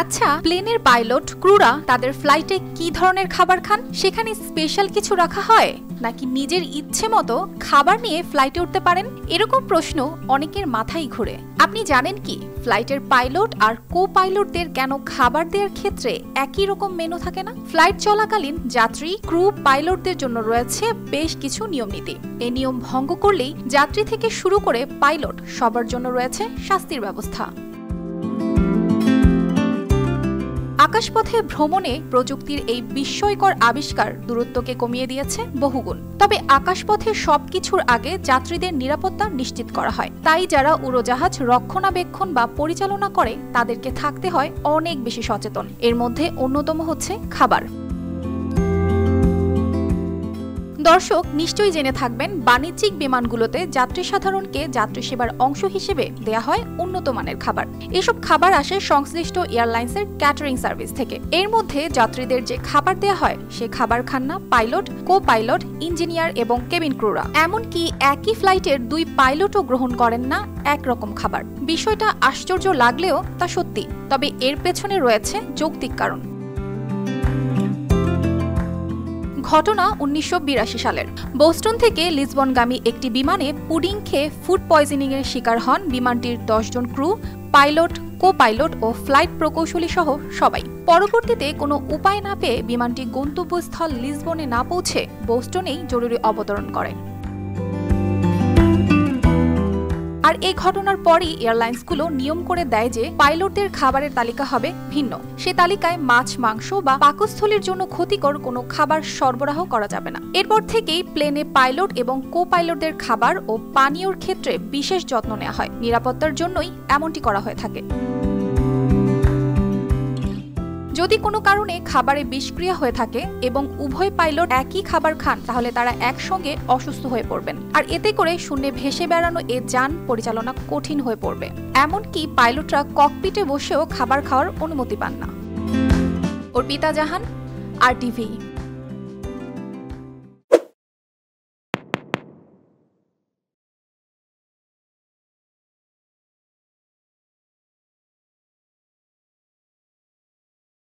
আচ্ছা, প্লেনের পাইলট ক্রুরা তাদের ফ্লাইটে কি ধরনের খাবার খান? সেখানে স্পেশাল কিছু রাখা হয় নাকি নিজের ইচ্ছে মতো খাবার নিয়ে ফ্লাইটে উঠতে পারেন? এরকম প্রশ্ন অনেকের মাথায় ঘুরে। আপনি জানেন কি ফ্লাইটের পাইলট আর কো পাইলটদের কেন খাবার দেওয়ার ক্ষেত্রে একই রকম মেনু থাকে না? ফ্লাইট চলাকালীন যাত্রী, ক্রু, পাইলটদের জন্য রয়েছে বেশ কিছু নিয়ম নীতি। এই নিয়ম ভঙ্গ করলেই যাত্রী থেকে শুরু করে পাইলট সবার জন্য রয়েছে শাস্তির ব্যবস্থা। আকাশপথে ভ্রমণে প্রযুক্তির এই বিস্ময়কর আবিষ্কার দূরত্বকে কমিয়ে দিয়েছে বহুগুণ। তবে আকাশপথে সবকিছুর আগে যাত্রীদের নিরাপত্তা নিশ্চিত করা হয়। তাই যারা উড়োজাহাজ রক্ষণাবেক্ষণ বা পরিচালনা করে তাদেরকে থাকতে হয় অনেক বেশি সচেতন। এর মধ্যে অন্যতম হচ্ছে খাবার। দর্শক নিশ্চয়ই জেনে থাকবেন, বাণিজ্যিক বিমানগুলোতে যাত্রী সাধারণকে যাত্রী সেবার অংশ হিসেবে দেয়া হয় উন্নত মানের খাবার। এসব খাবার আসে সংশ্লিষ্ট এয়ারলাইন্সের ক্যাটারিং সার্ভিস থেকে। এর মধ্যে যাত্রীদের যে খাবার দেয়া হয় সে খাবার খান না পাইলট, কো পাইলট, ইঞ্জিনিয়ার এবং কেবিন ক্রুরা। এমনকি একই ফ্লাইটের দুই পাইলটও গ্রহণ করেন না একরকম খাবার। বিষয়টা আশ্চর্য লাগলেও তা সত্যি। তবে এর পেছনে রয়েছে যৌক্তিক কারণ। ঘটনা 1982 সালের। বোস্টন থেকে লিসবনগামী একটি বিমানে পুডিং খেয়ে ফুড পয়জনিং এর শিকার হন বিমানটির 10 জন ক্রু, পাইলট, কো পাইলট ও ফ্লাইট প্রকৌশলী সহ সবাই। পরবর্তীতে কোনো উপায় না পেয়ে বিমানটি গন্তব্যস্থল লিসবনে না পৌঁছে বোস্টনেই জরুরি অবতরণ করে। আর এই ঘটনার পরই এয়ারলাইন্সগুলো নিয়ম করে দেয় যে পাইলটদের খাবারের তালিকা হবে ভিন্ন। সে তালিকায় মাছ, মাংস বা পাকস্থলীর জন্য ক্ষতিকর কোনো খাবার সরবরাহ করা যাবে না। এরপর থেকেই প্লেনে পাইলট এবং কো পাইলটদের খাবার ও পানীয়র ক্ষেত্রে বিশেষ যত্ন নেওয়া হয়। নিরাপত্তার জন্যই এমনটি করা হয়ে থাকে। যদি কোনো কারণে খাবারে বিষক্রিয়া হয়ে থাকে এবং উভয় পাইলট একই খাবার খান, তাহলে তারা একসঙ্গে অসুস্থ হয়ে পড়বেন। আর এতে করে শূন্যে ভেসে বেড়ানো এ যান পরিচালনা কঠিন হয়ে পড়বে। এমনকি পাইলটরা ককপিটে বসেও খাবার খাওয়ার অনুমতি পান না। অর্পিতা জাহান, RTV।